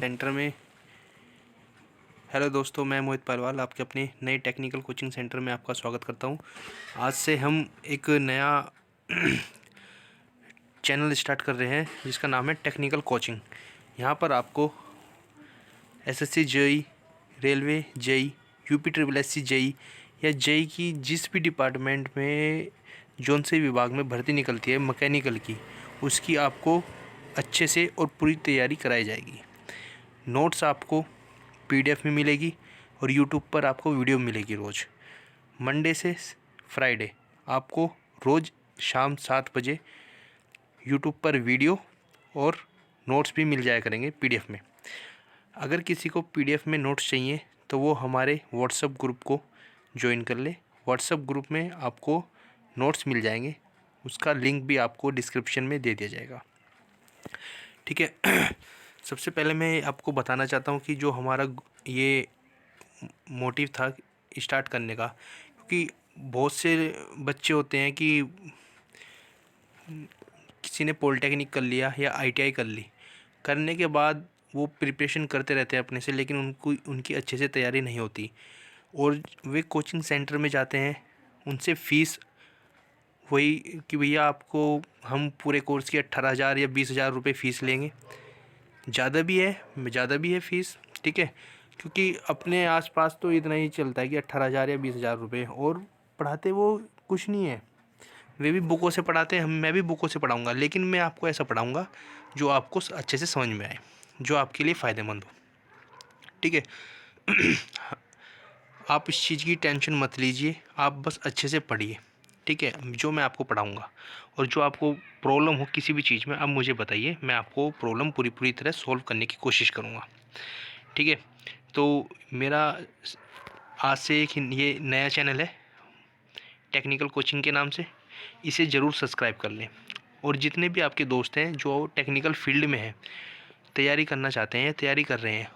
Centre में। Hello दोस्तों, मैं मोहित पहलवाल आपके अपने नए टेक्निकल कोचिंग सेंटर में आपका स्वागत करता हूं। आज से हम एक नया चैनल स्टार्ट कर रहे हैं जिसका नाम है टेक्निकल कोचिंग। यहां पर आपको SSC JE, railway JE, UP triple SC JE या जेई की जिस भी डिपार्टमेंट में जोन से विभाग में भर्ती निकलती है मैकेनिकल की, उसकी आपको अच्छे से और पूरी तैयारी कराई जाएगी। नोट्स आपको पीडीएफ में मिलेगी और यूट्यूब पर आपको वीडियो मिलेगी रोज़। मंडे से फ्राइडे आपको रोज़ शाम 7 बजे यूट्यूब पर वीडियो और नोट्स भी मिल जाया करेंगे पीडीएफ में। अगर किसी को पीडीएफ में नोट्स चाहिए तो वो हमारे व्हाट्सएप ग्रुप को ज्वाइन कर ले। व्हाट्सएप ग्रुप में आपको नोट्स मिल जाएंगे, उसका लिंक भी आपको डिस्क्रिप्शन में दे दिया जाएगा। ठीक है। सबसे पहले मैं आपको बताना चाहता हूँ कि जो हमारा ये मोटिव था स्टार्ट करने का, क्योंकि बहुत से बच्चे होते हैं कि किसी ने पॉलिटेक्निक कर लिया या आईटीआई कर ली, करने के बाद वो प्रिपरेशन करते रहते हैं अपने से, लेकिन उनकी अच्छे से तैयारी नहीं होती और वे कोचिंग सेंटर में जाते हैं। उनसे फ़ीस वही कि भैया आपको हम पूरे कोर्स की 18,000 या 20,000 रुपये फ़ीस लेंगे। ज़्यादा भी है फ़ीस, ठीक है, क्योंकि अपने आसपास तो इतना ही चलता है कि 18,000 या 20,000 रुपये, और पढ़ाते वो कुछ नहीं है। वे भी बुकों से पढ़ाते हैं, मैं भी बुकों से पढ़ाऊँगा, लेकिन मैं आपको ऐसा पढ़ाऊँगा जो आपको अच्छे से समझ में आए, जो आपके लिए फ़ायदेमंद हो। ठीक है। आप इस चीज़ की टेंशन मत लीजिए, आप बस अच्छे से पढ़िए। ठीक है, जो मैं आपको पढ़ाऊँगा और जो आपको प्रॉब्लम हो किसी भी चीज़ में आप मुझे बताइए, मैं आपको प्रॉब्लम पूरी तरह सॉल्व करने की कोशिश करूँगा। ठीक है। तो मेरा आज से एक ये नया चैनल है टेक्निकल कोचिंग के नाम से, इसे ज़रूर सब्सक्राइब कर लें। और जितने भी आपके दोस्त हैं जो टेक्निकल फील्ड में हैं, तैयारी करना चाहते हैं, तैयारी कर रहे हैं,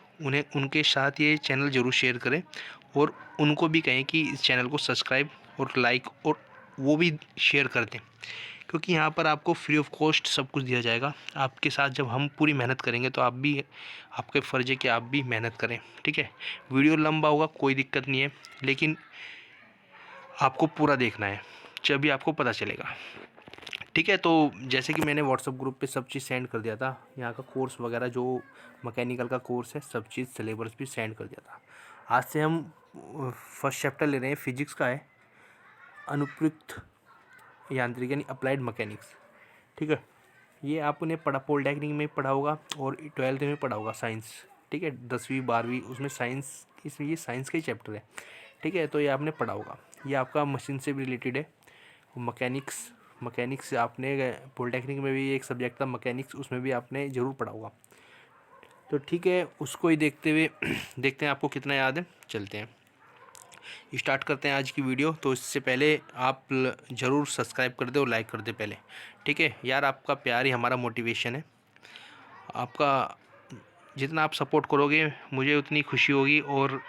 उनके साथ ये चैनल ज़रूर शेयर करें और उनको भी कहें कि इस चैनल को सब्सक्राइब और लाइक और वो भी शेयर कर दें, क्योंकि यहाँ पर आपको फ्री ऑफ कॉस्ट सब कुछ दिया जाएगा। आपके साथ जब हम पूरी मेहनत करेंगे तो आपके फ़र्ज़ है कि आप भी मेहनत करें। ठीक है। वीडियो लंबा होगा, कोई दिक्कत नहीं है, लेकिन आपको पूरा देखना है, जब भी आपको पता चलेगा। ठीक है। तो जैसे कि मैंने व्हाट्सएप ग्रुप पे सब चीज़ सेंड कर दिया था, यहाँ का कोर्स वगैरह जो मैकेनिकल का कोर्स है, सब चीज़ सिलेबस भी सेंड कर दिया था। आज से हम फर्स्ट चैप्टर ले रहे हैं, फिजिक्स का है, अनुप्रयुक्त यांत्रिक यानी अप्लाइड मैकेनिक्स। ठीक है। ये आपने पढ़ा, पॉलिटेक्निक में पढ़ा होगा और 12th में पढ़ा होगा साइंस। ठीक है। 10वीं 12वीं उसमें साइंस, इसमें ये साइंस का ही चैप्टर है। ठीक है। तो ये आपने पढ़ा होगा, ये आपका मशीन से भी रिलेटेड है। मैकेनिक्स आपने पॉलिटेक्निक में भी एक सब्जेक्ट था मैकेनिक्स, उसमें भी आपने ज़रूर पढ़ा होगा। तो ठीक है, उसको ही देखते हुए देखते हैं आपको कितना याद है। चलते हैं, स्टार्ट करते हैं आज की वीडियो। तो इससे पहले आप ज़रूर सब्सक्राइब कर दे और लाइक कर दे पहले। ठीक है यार, आपका प्यार ही हमारा मोटिवेशन है। आपका जितना आप सपोर्ट करोगे मुझे उतनी खुशी होगी और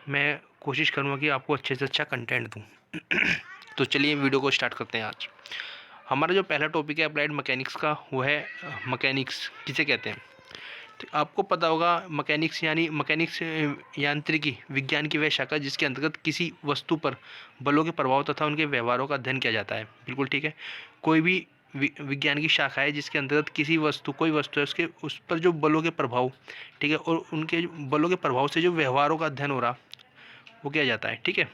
मैं कोशिश करूँगा कि आपको अच्छे से अच्छा कंटेंट दूँ। तो चलिए वीडियो को स्टार्ट करते हैं। आज हमारा जो पहला टॉपिक है अप्लाइड मैकेनिक्स का, वो है मैकेनिक्स किसे कहते हैं। तो आपको पता होगा मैकेनिक्स यानी यांत्रिकी विज्ञान की वह शाखा जिसके अंतर्गत किसी वस्तु पर बलों के प्रभाव तथा उनके व्यवहारों का अध्ययन किया जाता है। बिल्कुल ठीक है। कोई भी विज्ञान की शाखा है जिसके अंतर्गत कोई वस्तु है, उसके उस पर जो बलों के प्रभाव, ठीक है, और उनके बलों के प्रभाव से जो व्यवहारों का अध्ययन हो रहा, वो किया जाता है। ठीक है।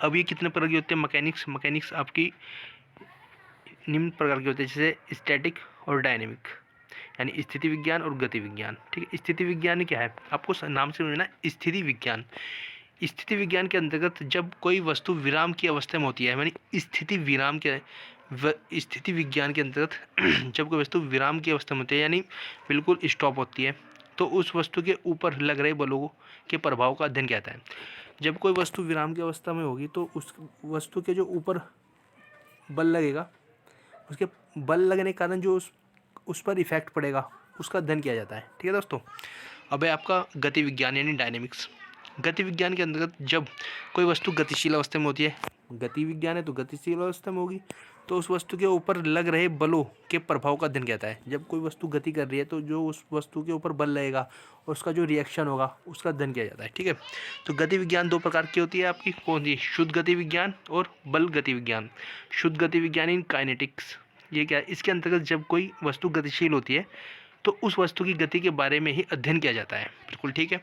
अब ये कितने प्रकार की होती है मैकेनिक्स आपकी निम्न प्रकार की होती है, जैसे स्टैटिक और डायनेमिक, यानी स्थिति विज्ञान और गति विज्ञान। ठीक है। स्थिति विज्ञान क्या है, आपको नाम से समझना, स्थिति विज्ञान। स्थिति विज्ञान के अंतर्गत जब कोई वस्तु विराम की अवस्था में होती है, यानी स्थिति विज्ञान के अंतर्गत जब कोई वस्तु विराम की अवस्था में होती है, यानी बिल्कुल स्टॉप होती है, तो उस वस्तु के ऊपर लग रहे बलों के प्रभाव का अध्ययन किया जाता है। जब कोई वस्तु विराम की अवस्था में होगी तो उस वस्तु के जो ऊपर बल लगेगा, उसके बल लगने के कारण जो उस पर इफेक्ट पड़ेगा, उसका अध्ययन किया जाता है। ठीक है दोस्तों। अब है आपका गति विज्ञान यानी डायनेमिक्स। गति विज्ञान के अंतर्गत जब कोई वस्तु गतिशील अवस्था में होती है, गति विज्ञान है तो गतिशील अवस्था में होगी। तो उस वस्तु के ऊपर लग रहे बलों के प्रभाव का अध्ययन कहता है। जब कोई वस्तु गति कर रही है तो जो उस वस्तु के ऊपर बल लगेगा और उसका जो रिएक्शन होगा उसका अध्ययन किया जाता है। ठीक है, तो गति विज्ञान दो प्रकार की होती है आपकी, कौन सी? शुद्ध गति विज्ञान और बल गति विज्ञान। शुद्ध गति विज्ञान इन काइनेटिक्स, ये क्या है? इसके अंतर्गत जब कोई वस्तु गतिशील होती है तो उस वस्तु की गति के बारे में ही अध्ययन किया जाता है। बिल्कुल ठीक है,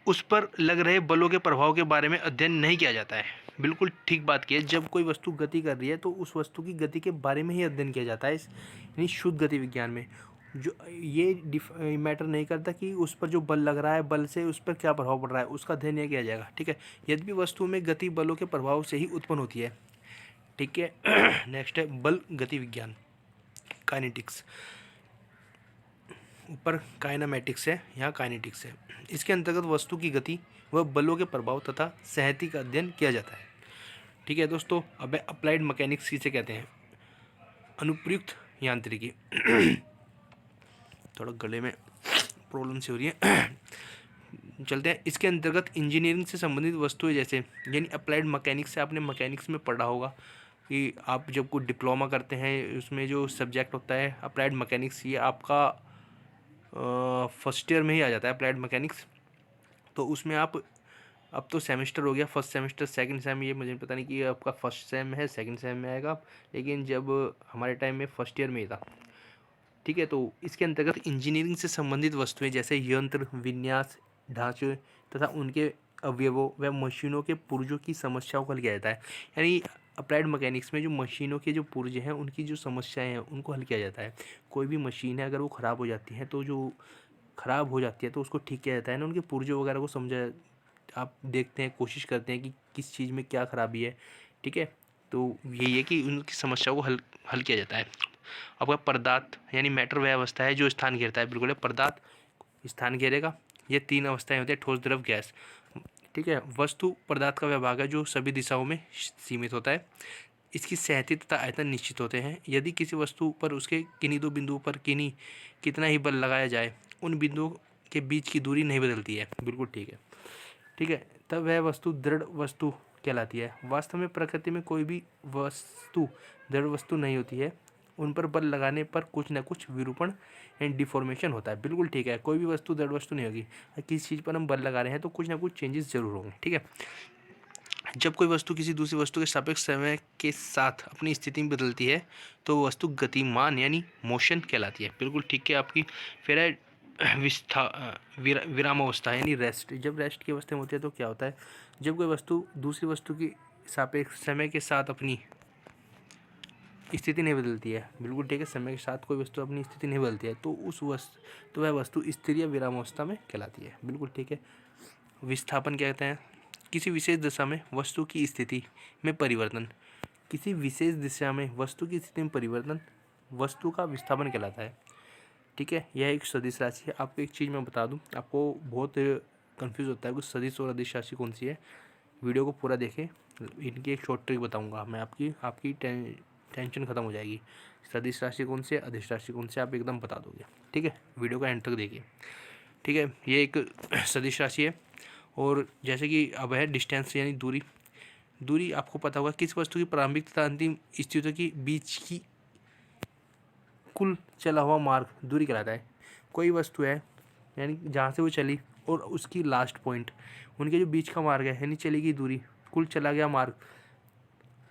उस पर लग रहे बलों के प्रभाव के बारे में अध्ययन नहीं किया जाता है। बिल्कुल ठीक बात की है, जब कोई वस्तु गति कर रही है तो उस वस्तु की गति के बारे में ही अध्ययन किया जाता है यानी शुद्ध गति विज्ञान में। जो ये मैटर नहीं करता कि उस पर जो बल लग रहा है, बल से उस पर क्या प्रभाव पड़ रहा है, उसका अध्ययन नहीं किया जाएगा। ठीक है, यद्यपि वस्तु में गति बलों के प्रभाव से ही उत्पन्न होती है। ठीक है, नेक्स्ट है बल गति विज्ञान, काइनेटिक्स। ऊपर काइनेमेटिक्स है, यहाँ काइनेटिक्स है। इसके अंतर्गत वस्तु की गति व बलों के प्रभाव तथा सहति का अध्ययन किया जाता है। ठीक है दोस्तों, अब अप्लाइड मैकेनिक्स किसे कहते हैं? अनुप्रयुक्त यांत्रिकी। थोड़ा गले में प्रॉब्लम सी हो रही है, चलते हैं। इसके अंतर्गत इंजीनियरिंग से संबंधित वस्तुएं जैसे, यानी अप्लाइड मैकेनिक्स से आपने मैकेनिक्स में पढ़ा होगा कि आप जब कोई डिप्लोमा करते हैं उसमें जो सब्जेक्ट होता है अप्लाइड मैकेनिक्स, ये आपका फर्स्ट ईयर में ही आ जाता है अप्लाइड मैकेनिक्स। तो उसमें आप, अब तो सेमेस्टर हो गया, फर्स्ट सेमेस्टर सेकंड सेम, ये मुझे पता नहीं कि ये आपका फर्स्ट सेम है सेकंड सेम में आएगा, लेकिन जब हमारे टाइम में फर्स्ट ईयर में ही था। ठीक है, तो इसके अंतर्गत इंजीनियरिंग से संबंधित वस्तुएं जैसे यंत्र, विन्यास, ढांचे तथा उनके अवयवों व मशीनों के पुर्जों की समस्याओं को हल किया जाता है। यानी अप्लाइड मैकेनिक्स में जो मशीनों के जो पुर्जे हैं उनकी जो समस्याएं हैं उनको हल किया जाता है। कोई भी मशीन है अगर वो ख़राब हो जाती है तो जो ख़राब हो जाती है तो उसको ठीक किया जाता है ना, उनके पुर्जे वगैरह को समझा, आप देखते हैं, कोशिश करते हैं कि किस चीज़ में क्या ख़राबी है। ठीक है, तो यही है कि उनकी समस्याओं को हल किया जाता है। आपका पदार्थ यानी मैटर वह अवस्था है जो स्थान घेरता है। बिल्कुल है, पदार्थ स्थान घेरेगा। ये तीन अवस्थाएं होती है, ठोस, द्रव, गैस। ठीक है, वस्तु पदार्थ का वह भाग है जो सभी दिशाओं में सीमित होता है। इसकी सहती तथा आयतन निश्चित होते हैं। यदि किसी वस्तु पर उसके किन्हीं दो बिंदुओं पर कितना ही बल लगाया जाए उन बिंदुओं के बीच की दूरी नहीं बदलती है। बिल्कुल ठीक है। ठीक है, तब वह वस्तु दृढ़ वस्तु कहलाती है। वास्तव में प्रकृति में कोई भी वस्तु दृढ़ वस्तु नहीं होती है, उन पर बल लगाने पर कुछ न कुछ विरूपण एंड डिफॉर्मेशन होता है। बिल्कुल ठीक है, कोई भी वस्तु दृढ़ वस्तु नहीं होगी, किसी चीज़ पर हम बल लगा रहे हैं तो कुछ ना कुछ चेंजेस जरूर होंगे। ठीक है, जब कोई वस्तु किसी दूसरी वस्तु के सापेक्ष समय के साथ अपनी स्थिति में बदलती है तो वो वस्तु गतिमान यानी मोशन कहलाती है। बिल्कुल ठीक है आपकी। फिर है विराम अवस्था यानी रेस्ट। जब रेस्ट की अवस्था में होती है तो क्या होता है, जब कोई वस्तु दूसरी वस्तु की सापेक्ष समय के साथ अपनी स्थिति नहीं बदलती है। बिल्कुल ठीक है, समय के साथ कोई वस्तु अपनी स्थिति नहीं बदलती है तो वह वस्तु स्थिर या विराम अवस्था में कहलाती है। बिल्कुल ठीक है। विस्थापन क्या कहते हैं? किसी विशेष दिशा में वस्तु की स्थिति में परिवर्तन। किसी विशेष दिशा में वस्तु की स्थिति में परिवर्तन वस्तु का विस्थापन कहलाता है। ठीक है, यह एक सदिश राशि है। आपको एक चीज़ मैं बता दूं, आपको बहुत कंफ्यूज होता है कि सदिश और अदिश राशि कौन सी है। वीडियो को पूरा देखें, इनकी एक शॉर्ट ट्रिक बताऊंगा मैं, आपकी टेंशन खत्म हो जाएगी। सदिश राशि कौन सी है, अदिश राशि कौन सी, आप एकदम बता दोगे। ठीक है, वीडियो का एंड तक देखिए। ठीक है, ये एक सदिश राशि है। और जैसे कि अब है डिस्टेंस यानी दूरी। दूरी आपको पता होगा किस वस्तु की प्रारंभिक तथा अंतिम स्थितियों के बीच की कुल चला हुआ मार्ग दूरी कहलाता है। कोई वस्तु है यानी जहाँ से वो चली और उसकी लास्ट पॉइंट, उनके जो बीच का मार्ग है यानी चली गई दूरी, कुल चला गया मार्ग,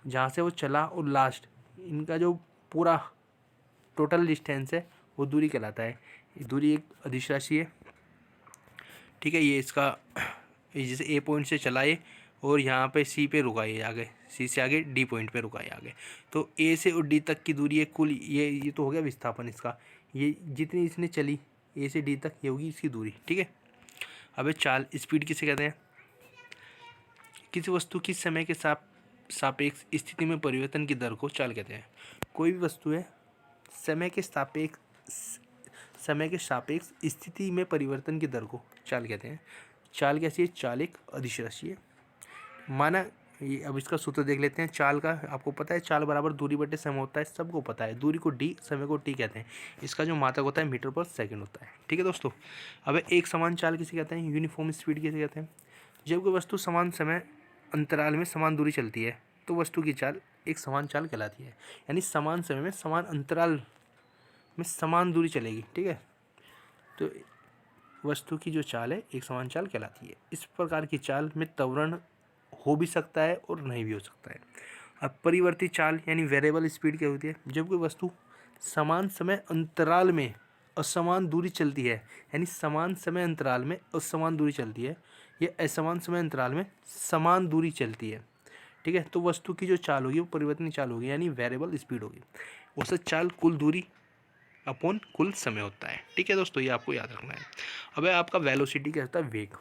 जहाँ से वो चला और लास्ट, इनका जो पूरा टोटल डिस्टेंस है वो दूरी कहलाता है। दूरी एक अदिश राशि है। ठीक है, ये इसका जैसे ए पॉइंट से चला है और यहाँ पे सी पे रुका है, आगे सी से आगे डी पॉइंट पे रुका है आगे, तो ए से और डी तक की दूरी है कुल। ये तो हो गया विस्थापन इसका। ये जितनी इसने चली ए से डी तक, ये होगी इसकी दूरी। ठीक है, अब चाल, स्पीड किसे कहते हैं? किसी वस्तु की समय के सापेक्ष स्थिति में परिवर्तन की दर को चाल कहते हैं। कोई भी वस्तु है समय के सापेक्ष स्थिति में परिवर्तन की दर को चाल कहते हैं। चाल कैसी है? चाल एक अदिश राशि है। माना ये, अब इसका सूत्र देख लेते हैं। चाल का आपको पता है, चाल बराबर दूरी बटे समय होता है, सबको पता है। दूरी को डी, समय को टी कहते हैं। इसका जो मात्रक होता है मीटर पर सेकंड होता है। ठीक है दोस्तों, अब एक समान चाल किसे कहते हैं? यूनिफॉर्म स्पीड किसे कहते हैं? जब कोई वस्तु समान समय अंतराल में समान दूरी चलती है तो वस्तु की चाल एक समान चाल कहलाती है। यानी समान समय में समान अंतराल में समान दूरी चलेगी, ठीक है, तो वस्तु की जो चाल है एक समान चाल कहलाती है। इस प्रकार की चाल में त्वरण हो भी सकता है और नहीं भी हो सकता है। अब परिवर्ती चाल यानी वेरिएबल स्पीड क्या होती है? जब कोई वस्तु समान समय अंतराल में असमान दूरी चलती है, यानी समान समय अंतराल में असमान दूरी चलती है या असमान समय अंतराल में समान दूरी चलती है, ठीक है, तो वस्तु की जो चाल होगी वो परिवर्तनीय चाल होगी, यानी वेरिएबल स्पीड होगी। औसत चाल कुल दूरी अपॉन कुल समय होता है, ठीक है दोस्तों, ये आपको याद रखना है। अब आपका वेलोसिटी क्या होता है? वेग।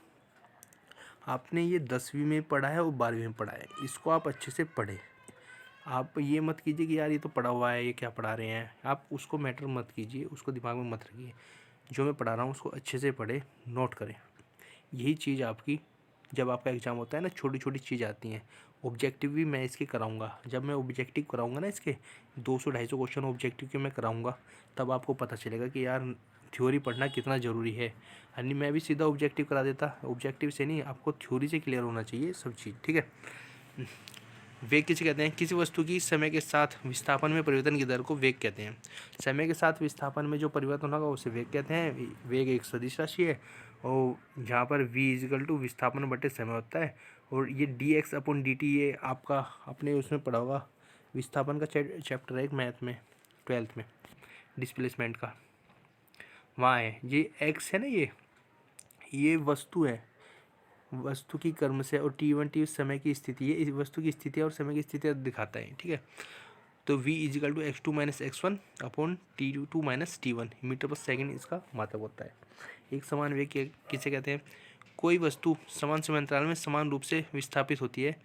आपने ये 10वीं में पढ़ा है और 12वीं में पढ़ा है, इसको आप अच्छे से पढ़े। आप ये मत कीजिए कि यार ये तो पढ़ा हुआ है, ये क्या पढ़ा रहे हैं, आप उसको मैटर मत कीजिए, उसको दिमाग में मत रखिए। जो मैं पढ़ा रहा हूँ उसको अच्छे से पढ़े, नोट करें। यही चीज़ आपकी जब आपका एग्ज़ाम होता है ना, छोटी छोटी चीज़ आती हैं। ऑब्जेक्टिव भी मैं इसके कराऊंगा, जब मैं ऑब्जेक्टिव कराऊंगा ना इसके 200-250 क्वेश्चन ऑब्जेक्टिव के मैं कराऊंगा, तब आपको पता चलेगा कि यार थ्योरी पढ़ना कितना ज़रूरी है। यानी मैं भी सीधा ऑब्जेक्टिव करा देता, ऑब्जेक्टिव से नहीं, आपको थ्योरी से क्लियर होना चाहिए सब चीज़, ठीक है। वेग किसे कहते हैं? किसी वस्तु की समय के साथ विस्थापन में परिवर्तन की दर को वेग कहते हैं। समय के साथ विस्थापन में जो परिवर्तन होगा उसे वेग कहते हैं। वेग एक सदिश राशि है और जहाँ पर v इजिकल टू विस्थापन बटे समय होता है, और ये dx अपॉन dt ये आपका अपने उसमें पढ़ा होगा, विस्थापन का चैप्टर है एक मैथ में 12th में, डिस्प्लेसमेंट का, वहाँ है। ये x है ना, ये वस्तु है, वस्तु की कर्म से, और t1 समय की स्थिति है, इस वस्तु की स्थिति और समय की स्थिति दिखाता है, ठीक है। तो v इजिकल टू x2 माइनस x1 अपॉन t2 माइनस t1 मीटर पर सेकंड इसका मात्रक होता है। एक समान वेग किसे कहते हैं? कोई वस्तु समान समय अंतराल में समान रूप से विस्थापित होती है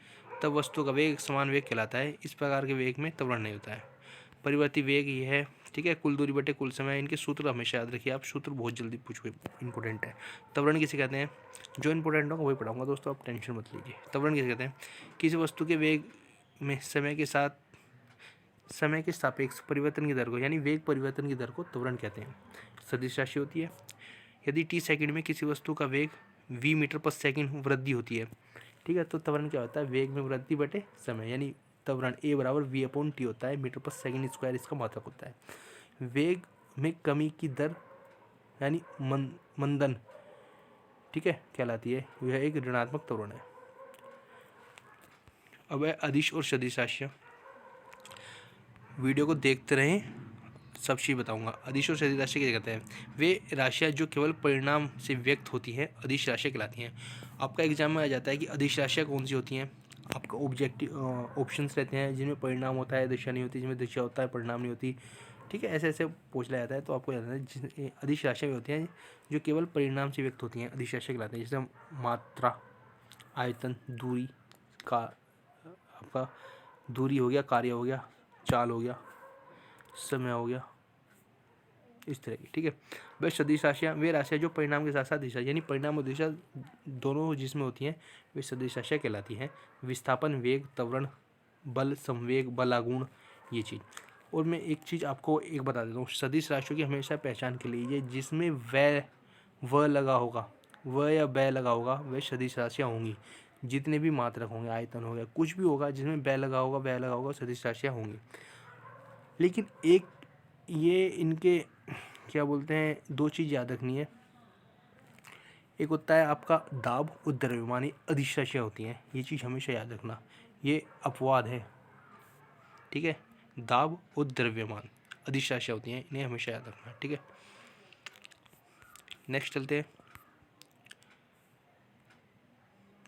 तब वस्तु का वेग समान वेग कहलाता है। इस प्रकार के वेग में त्वरण नहीं होता है। परिवर्ती वेग ये है, ठीक है, कुल दूरी बटे कुल समय। इनके सूत्र हमेशा याद रखिए, आप सूत्र बहुत जल्दी पूछोगे, इंपॉर्टेंट है। त्वरण किसे कहते हैं? जो इंपॉर्टेंट होगा वही पढ़ाऊंगा दोस्तों, आप टेंशन मत लीजिए। त्वरण किसे कहते हैं? किसी वस्तु के वेग में समय के सापेक्ष परिवर्तन की दर को, यानी वेग परिवर्तन की दर को त्वरण कहते हैं। सदिश राशि होती है। यदि t सेकंड में किसी वस्तु का वेग v मीटर पर सेकंड वृद्धि होती है, ठीक है, तो त्वरण क्या होता है? वेग में वृद्धि बटे समय, यानी त्वरण a बराबर v अपॉन टी होता है, मीटर पर सेकंड स्क्वायर इसका मात्रक होता है। वेग में कमी की दर यानी मंदन, ठीक है, कहलाती है, यह एक ऋणात्मक त्वरण है। अब है अदिश और सदिश राशियाँ। वीडियो को देखते रहें, सब चीज़ बताऊंगा। अदिश और सदिश राशि क्या कहते हैं? वे राशियाँ जो केवल परिणाम से व्यक्त होती हैं अदिश राशियाँ कहलाती हैं। आपका एग्जाम में आ जाता है कि अदिश राशियाँ कौन सी होती हैं। आपका ऑब्जेक्टिव ऑप्शंस रहते हैं जिनमें परिणाम होता है, दिशा नहीं होती, जिनमें दिशा होता है परिणाम नहीं होती, ठीक है, ऐसे ऐसे पूछ लिया जाता है। तो आपको याद है अदिश राशियाँ होती हैं जो केवल परिणाम से व्यक्त होती हैं, अदिश राशियाँ कहलाती हैं। जैसे मात्रा, आयतन, दूरी का, आपका दूरी हो गया, कार्य हो गया, चाल हो गया, समय हो गया, इस तरह की, ठीक है। वह सदिश राशियाँ वे राशियाँ जो परिणाम के साथ साथ दिशा, यानी परिणाम और दिशा दोनों जिसमें होती हैं वे सदिश राशियाँ कहलाती हैं। विस्थापन, वेग, त्वरण, बल, संवेग, बलागुण, ये चीज़। और मैं एक चीज़ आपको एक बता देता हूँ, सदिश राशियों की हमेशा पहचान के लिए ये जिसमें व लगा होगा, व या बै लगा होगा, वह सदिश राशियाँ होंगी। जितने भी मात्रक होंगे, आयतन हो गया, कुछ भी होगा जिसमें बै लगा होगा, वह लगा होगा, सदिश राशियाँ होंगी। लेकिन एक ये इनके क्या बोलते हैं, दो चीज़ याद रखनी है। एक होता है आपका दाब और द्रव्यमान, अदिश राशियाँ होती हैं, ये चीज़ हमेशा याद रखना, ये अपवाद है, ठीक है। दाब और द्रव्यमान अदिश राशियाँ होती हैं, इन्हें हमेशा याद रखना, ठीक है। नेक्स्ट चलते हैं।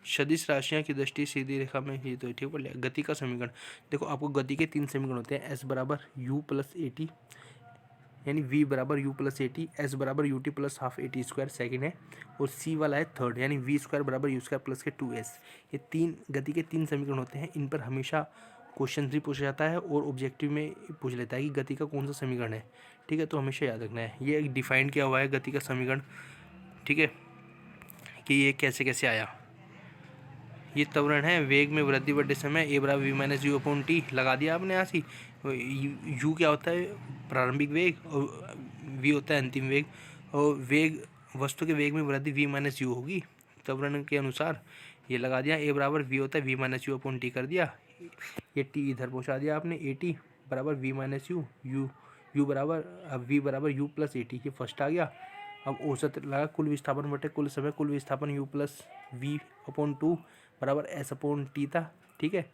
सदिश राशियाँ की दृष्टि सीधी रेखा में, ये तो ठीक बोल लिया। गति का समीकरण, देखो आपको गति के 3 समीकरण होते हैं। s बराबर u प्लस ए टी, यानी v बराबर u plus a t, s बराबर u t plus half a t square second है, और c वाला है थर्ड, यानी v स्क्वायर बराबर यू स्क्वायर प्लस के 2s। ये तीन गति के 3 समीकरण होते हैं। इन पर हमेशा क्वेश्चन 3 पूछा जाता है और ऑब्जेक्टिव में पूछ लेता है कि गति का कौन सा समीकरण है, ठीक है, तो हमेशा याद रखना है। ये एक डिफाइन किया हुआ है गति का समीकरण, ठीक है, कि ये कैसे कैसे आया। ये त्वरण है, वेग में वृद्धि बढ़ते समय ए बराबर v minus u upon t लगा दिया आपने यहाँ से। यू क्या होता है? प्रारंभिक वेग, और वी होता है अंतिम वेग, और वेग वस्तु के वेग में वृद्धि वी माइनस यू होगी त्वरण के अनुसार। ये लगा दिया, ए बराबर वी होता है v minus u upon t कर दिया, ये टी इधर पहुँचा दिया आपने, ए टी बराबर वी माइनस यू, यू बराबर वी बराबर यू प्लस ए टी, ये फर्स्ट आ गया। अब औसत लगा कुल विस्थापन बटे कुल समय, कुल विस्थापन यू प्लस वी अपॉन 2 बराबर एस अपॉन टी था, ठीक है।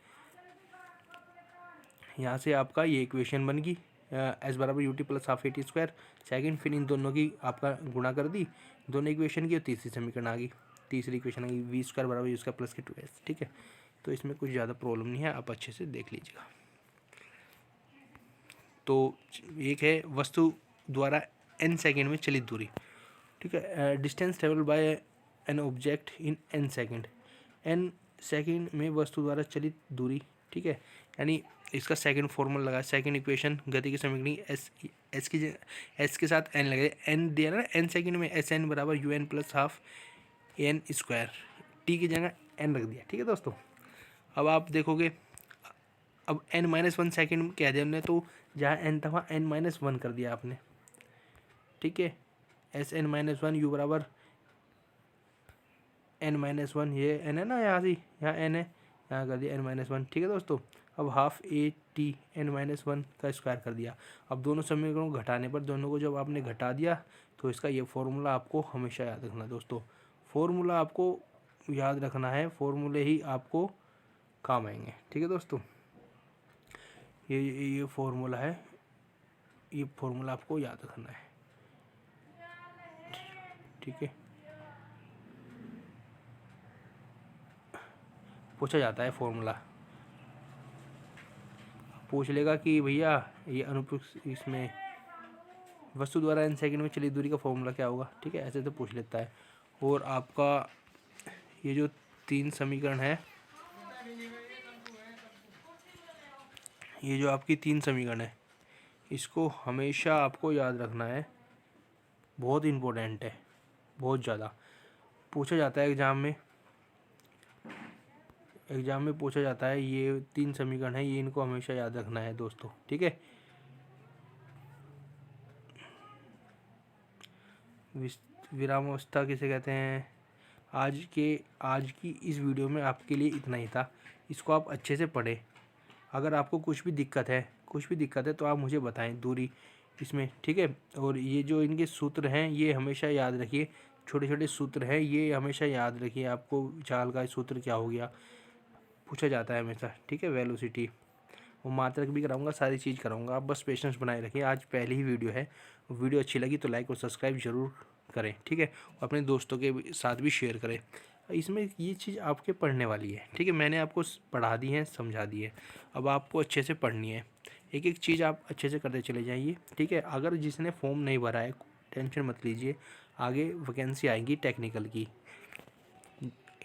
यहाँ से आपका ये इक्वेशन बन गई, एस बराबर u t plus half a t square second. फिर इन दोनों की आपका गुणा कर दी दोनों इक्वेशन की, और तीसरी समीकरण आ गई, तीसरी इक्वेशन आ गई वी स्क्वायर बराबर यू स्क्वायर प्लस के 2s, ठीक है। तो इसमें कुछ ज़्यादा प्रॉब्लम नहीं है, आप अच्छे से देख लीजिएगा। तो एक है वस्तु द्वारा n सेकेंड में चलित दूरी, ठीक है। Distance travel by an object in n second, n second में वस्तु द्वारा चलित दूरी, ठीक है। यानी इसका सेकंड फॉर्मूला लगा, सेकंड इक्वेशन गति की समीकरण एस के साथ n लगे, n दिया ना n सेकंड में, एस एन बराबर u n plus half n square, t की जगह n रख दिया, ठीक है दोस्तों। अब आप देखोगे, अब n-1 सेकेंड कह दिया हमने, तो जहाँ n था वहाँ n-1 कर दिया आपने, ठीक है। एस n-1 यू बराबर n-1, ये n है ना, यहाँ से यहाँ n है, यहाँ कर दिया n-1, ठीक है दोस्तों। अब हाफ ए टी n-1 का स्क्वायर कर दिया। अब दोनों समीकरणों को घटाने पर, दोनों को जब आपने घटा दिया तो इसका ये फॉर्मूला आपको हमेशा याद रखना दोस्तों, फॉर्मूला आपको याद रखना है, फॉर्मूले ही आपको काम आएंगे, ठीक है दोस्तों। ये फॉर्मूला है, ये फॉर्मूला आपको याद रखना है, ठीक है। पूछा जाता है फॉर्मूला, पूछ लेगा कि भैया ये अनुप्रयुक्त इसमें वस्तु द्वारा n सेकंड में चली दूरी का फॉर्मूला क्या होगा, ठीक है, ऐसे तो पूछ लेता है। और आपका ये जो 3 समीकरण है, ये जो आपकी 3 समीकरण है, इसको हमेशा आपको याद रखना है, बहुत इम्पोर्टेंट है, बहुत ज़्यादा पूछा जाता है एग्ज़ाम में पूछा जाता है। ये 3 समीकरण है, ये इनको हमेशा याद रखना है दोस्तों, ठीक है। विरामावस्था किसे कहते हैं। आज की इस वीडियो में आपके लिए इतना ही था, इसको आप अच्छे से पढ़ें। अगर आपको कुछ भी दिक्कत है तो आप मुझे बताएं दूरी इसमें, ठीक है। और ये जो इनके सूत्र हैं ये हमेशा याद रखिए, छोटे छोटे सूत्र हैं ये हमेशा याद रखिए। आपको चाल का सूत्र क्या हो गया पूछा जाता है हमेशा, ठीक है। वेलोसिटी और मात्रक भी कराऊंगा, सारी चीज़ कराऊंगा, आप बस पेशेंस बनाए रखिए। आज पहली ही वीडियो है, वीडियो अच्छी लगी तो लाइक और सब्सक्राइब जरूर करें, ठीक है। अपने दोस्तों के साथ भी शेयर करें। इसमें ये चीज़ आपके पढ़ने वाली है, ठीक है। मैंने आपको पढ़ा दी है, समझा दी है, अब आपको अच्छे से पढ़नी है। एक एक चीज़ आप अच्छे से करते चले जाइए, ठीक है। अगर जिसने फॉर्म नहीं भरा है टेंशन मत लीजिए, आगे वैकेंसी आएंगी टेक्निकल की,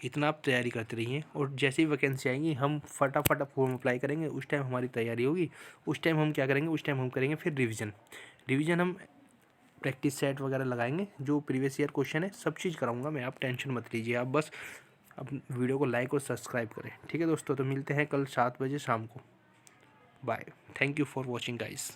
इतना आप तैयारी करते रहिए। और जैसे ही वैकेंसी आएंगी हम फटाफट फॉर्म अप्लाई करेंगे, उस टाइम हमारी तैयारी होगी। उस टाइम हम क्या करेंगे, उस टाइम हम करेंगे फिर रिवीजन हम प्रैक्टिस सेट वगैरह लगाएंगे, जो प्रीवियस ईयर क्वेश्चन है सब चीज़ कराऊंगा मैं, आप टेंशन मत लीजिए। आप बस अब वीडियो को लाइक और सब्सक्राइब करें, ठीक है दोस्तों। तो मिलते हैं कल 7 बजे शाम को, bye. Thank you for watching guys.